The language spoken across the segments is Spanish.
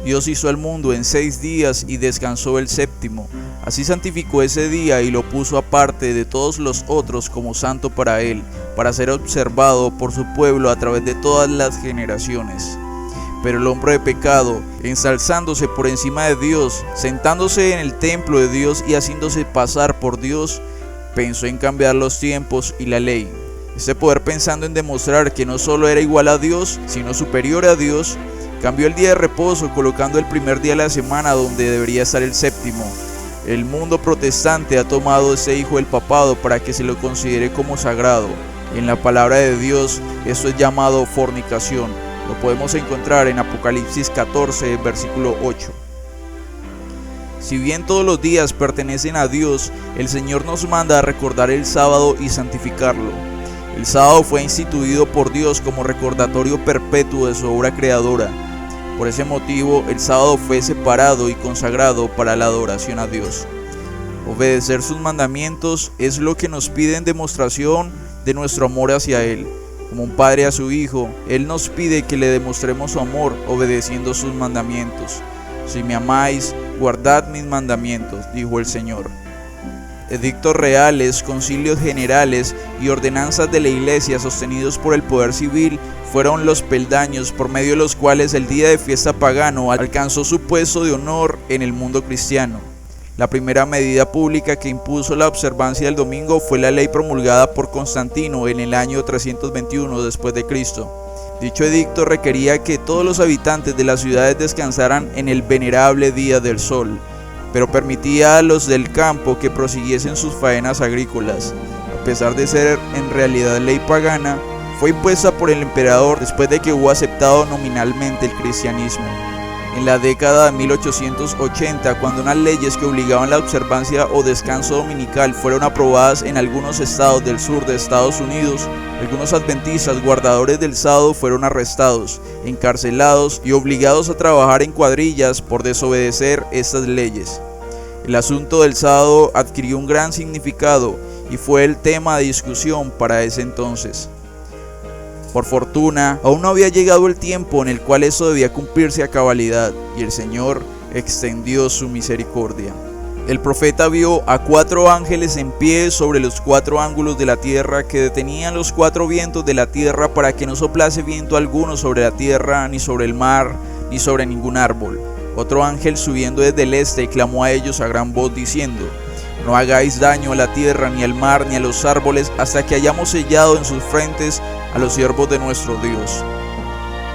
Dios hizo el mundo en 6 días y descansó el séptimo. Así santificó ese día y lo puso aparte de todos los otros como santo para él, para ser observado por su pueblo a través de todas las generaciones. Pero el hombre de pecado, ensalzándose por encima de Dios, sentándose en el templo de Dios y haciéndose pasar por Dios, pensó en cambiar los tiempos y la ley. Este poder, pensando en demostrar que no solo era igual a Dios, sino superior a Dios, cambió el día de reposo colocando el primer día de la semana donde debería estar el séptimo. El mundo protestante ha tomado ese hijo del papado para que se lo considere como sagrado. En la palabra de Dios esto es llamado fornicación. Lo podemos encontrar en Apocalipsis 14, versículo 8. Si bien todos los días pertenecen a Dios, el Señor nos manda a recordar el sábado y santificarlo. El sábado fue instituido por Dios como recordatorio perpetuo de su obra creadora. Por ese motivo, el sábado fue separado y consagrado para la adoración a Dios. Obedecer sus mandamientos es lo que nos pide en demostración de nuestro amor hacia Él. Como un padre a su hijo, Él nos pide que le demostremos su amor obedeciendo sus mandamientos. Si me amáis, guardad mis mandamientos, dijo el Señor. Edictos reales, concilios generales y ordenanzas de la Iglesia sostenidos por el poder civil fueron los peldaños por medio de los cuales el día de fiesta pagano alcanzó su puesto de honor en el mundo cristiano. La primera medida pública que impuso la observancia del domingo fue la ley promulgada por Constantino en el año 321 después de Cristo. Dicho edicto requería que todos los habitantes de las ciudades descansaran en el venerable día del sol, pero permitía a los del campo que prosiguiesen sus faenas agrícolas. A pesar de ser en realidad ley pagana, fue impuesta por el emperador después de que hubo aceptado nominalmente el cristianismo. En la década de 1880, cuando unas leyes que obligaban la observancia o descanso dominical fueron aprobadas en algunos estados del sur de Estados Unidos, algunos adventistas guardadores del sábado fueron arrestados, encarcelados y obligados a trabajar en cuadrillas por desobedecer estas leyes. El asunto del sábado adquirió un gran significado y fue el tema de discusión para ese entonces. Por fortuna, aún no había llegado el tiempo en el cual eso debía cumplirse a cabalidad, y el Señor extendió su misericordia. El profeta vio a 4 ángeles en pie sobre los 4 ángulos de la tierra que detenían los 4 vientos de la tierra para que no soplase viento alguno sobre la tierra, ni sobre el mar, ni sobre ningún árbol. Otro ángel subiendo desde el este clamó a ellos a gran voz diciendo: no hagáis daño a la tierra, ni al mar, ni a los árboles, hasta que hayamos sellado en sus frentes a los siervos de nuestro Dios.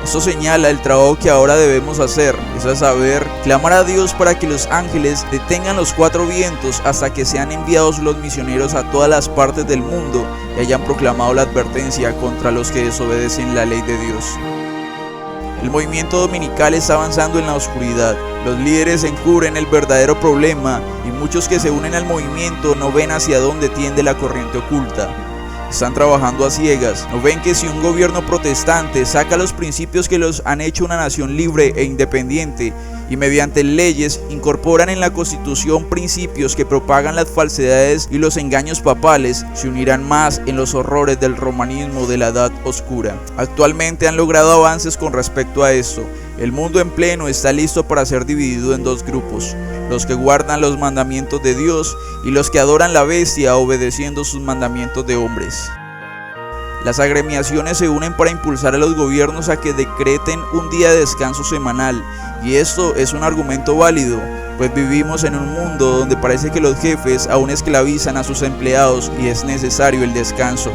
Esto señala el trabajo que ahora debemos hacer, es a saber, clamar a Dios para que los ángeles detengan los 4 vientos hasta que sean enviados los misioneros a todas las partes del mundo y hayan proclamado la advertencia contra los que desobedecen la ley de Dios. El movimiento dominical está avanzando en la oscuridad. Los líderes encubren el verdadero problema y muchos que se unen al movimiento no ven hacia dónde tiende la corriente oculta. Están trabajando a ciegas, no ven que si un gobierno protestante saca los principios que los han hecho una nación libre e independiente y mediante leyes incorporan en la Constitución principios que propagan las falsedades y los engaños papales, se unirán más en los horrores del romanismo de la Edad Oscura. Actualmente han logrado avances con respecto a esto. El mundo en pleno está listo para ser dividido en 2 grupos: los que guardan los mandamientos de Dios y los que adoran la bestia obedeciendo sus mandamientos de hombres. Las agremiaciones se unen para impulsar a los gobiernos a que decreten un día de descanso semanal, y esto es un argumento válido, pues vivimos en un mundo donde parece que los jefes aún esclavizan a sus empleados y es necesario el descanso.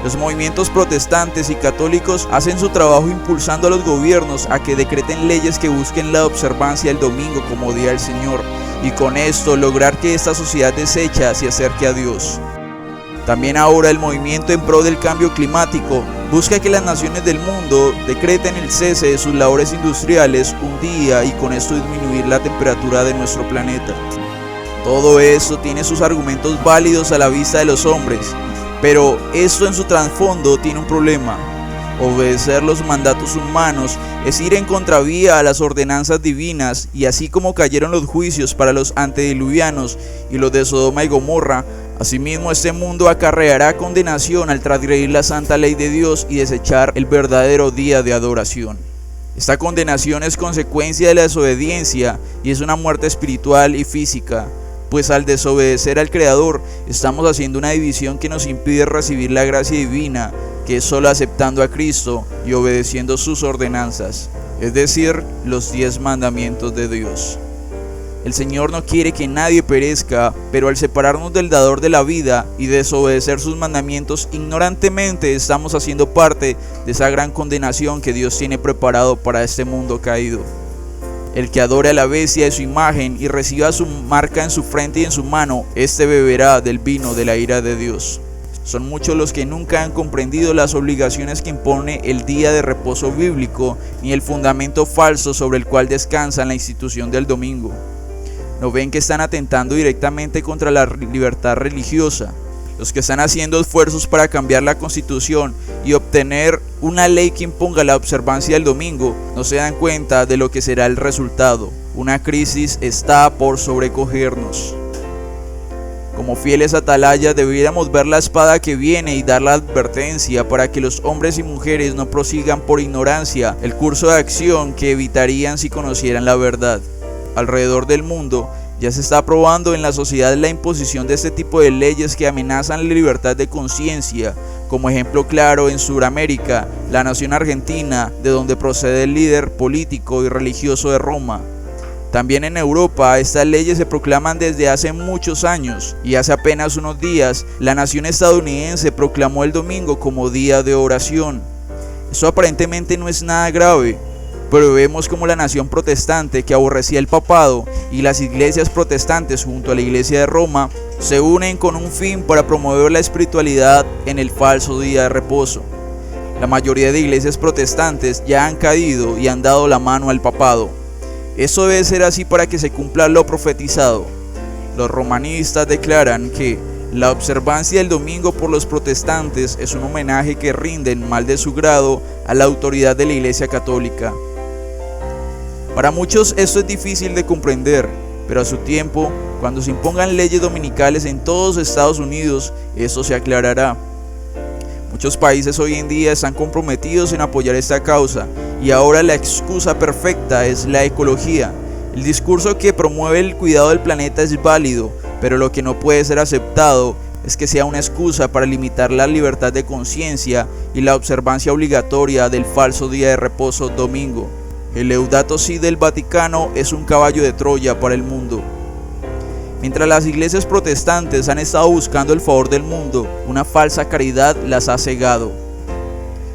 Los movimientos protestantes y católicos hacen su trabajo impulsando a los gobiernos a que decreten leyes que busquen la observancia del domingo como día del Señor, y con esto lograr que esta sociedad deshecha se acerque a Dios. También ahora el movimiento en pro del cambio climático busca que las naciones del mundo decreten el cese de sus labores industriales un día y con esto disminuir la temperatura de nuestro planeta. Todo esto tiene sus argumentos válidos a la vista de los hombres, pero esto en su trasfondo tiene un problema. Obedecer los mandatos humanos es ir en contravía a las ordenanzas divinas, y así como cayeron los juicios para los antediluvianos y los de Sodoma y Gomorra, asimismo este mundo acarreará condenación al transgredir la santa ley de Dios y desechar el verdadero día de adoración. Esta condenación es consecuencia de la desobediencia y es una muerte espiritual y física, pues al desobedecer al Creador estamos haciendo una división que nos impide recibir la gracia divina, que es solo aceptando a Cristo y obedeciendo sus ordenanzas, es decir, los 10 mandamientos de Dios. El Señor no quiere que nadie perezca, pero al separarnos del dador de la vida y desobedecer sus mandamientos ignorantemente, estamos haciendo parte de esa gran condenación que Dios tiene preparado para este mundo caído. El que adore a la bestia de su imagen y reciba su marca en su frente y en su mano, este beberá del vino de la ira de Dios. Son muchos los que nunca han comprendido las obligaciones que impone el día de reposo bíblico, ni el fundamento falso sobre el cual descansa la institución del domingo. ¿No ven que están atentando directamente contra la libertad religiosa? Los que están haciendo esfuerzos para cambiar la Constitución y obtener una ley que imponga la observancia del domingo no se dan cuenta de lo que será el resultado. Una crisis está por sobrecogernos. Como fieles atalayas deberíamos ver la espada que viene y dar la advertencia para que los hombres y mujeres no prosigan por ignorancia el curso de acción que evitarían si conocieran la verdad. Alrededor del mundo ya se está probando en la sociedad la imposición de este tipo de leyes que amenazan la libertad de conciencia. Como ejemplo claro, en Sudamérica, la nación argentina, de donde procede el líder político y religioso de Roma. También en Europa, estas leyes se proclaman desde hace muchos años, y hace apenas unos días, la nación estadounidense proclamó el domingo como día de oración. Eso aparentemente no es nada grave, pero vemos como la nación protestante, que aborrecía el papado, y las iglesias protestantes junto a la iglesia de Roma se unen con un fin para promover la espiritualidad en el falso día de reposo. La mayoría de iglesias protestantes ya han caído y han dado la mano al papado. Eso debe ser así para que se cumpla lo profetizado. Los romanistas declaran que la observancia del domingo por los protestantes es un homenaje que rinden mal de su grado a la autoridad de la Iglesia Católica. Para muchos esto es difícil de comprender, pero a su tiempo, cuando se impongan leyes dominicales en todos Estados Unidos, eso se aclarará. Muchos países hoy en día están comprometidos en apoyar esta causa, y ahora la excusa perfecta es la ecología. El discurso que promueve el cuidado del planeta es válido, pero lo que no puede ser aceptado es que sea una excusa para limitar la libertad de conciencia y la observancia obligatoria del falso día de reposo domingo. El Laudato Si del Vaticano es un caballo de Troya para el mundo. Mientras las iglesias protestantes han estado buscando el favor del mundo, una falsa caridad las ha cegado.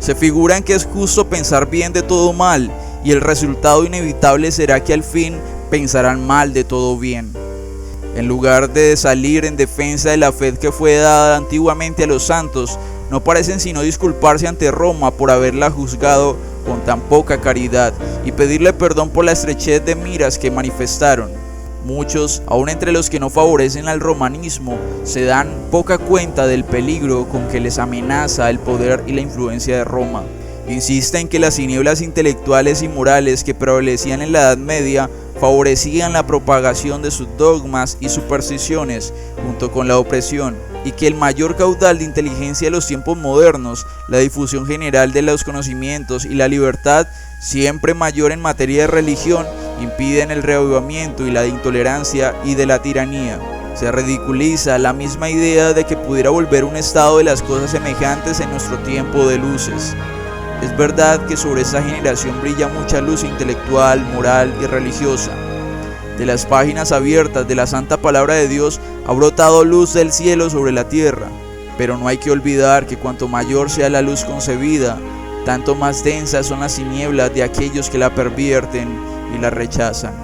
Se figuran que es justo pensar bien de todo mal, y el resultado inevitable será que al fin pensarán mal de todo bien. En lugar de salir en defensa de la fe que fue dada antiguamente a los santos, no parecen sino disculparse ante Roma por haberla juzgado con tan poca caridad y pedirle perdón por la estrechez de miras que manifestaron. Muchos, aun entre los que no favorecen al romanismo, se dan poca cuenta del peligro con que les amenaza el poder y la influencia de Roma. Insisten que las tinieblas intelectuales y morales que prevalecían en la Edad Media favorecían la propagación de sus dogmas y supersticiones junto con la opresión, y que el mayor caudal de inteligencia de los tiempos modernos, la difusión general de los conocimientos y la libertad, siempre mayor en materia de religión, impiden el reavivamiento y la intolerancia y de la tiranía. Se ridiculiza la misma idea de que pudiera volver un estado de las cosas semejantes en nuestro tiempo de luces. Es verdad que sobre esta generación brilla mucha luz intelectual, moral y religiosa. De las páginas abiertas de la Santa Palabra de Dios ha brotado luz del cielo sobre la tierra, pero no hay que olvidar que cuanto mayor sea la luz concebida, tanto más densas son las tinieblas de aquellos que la pervierten y la rechazan.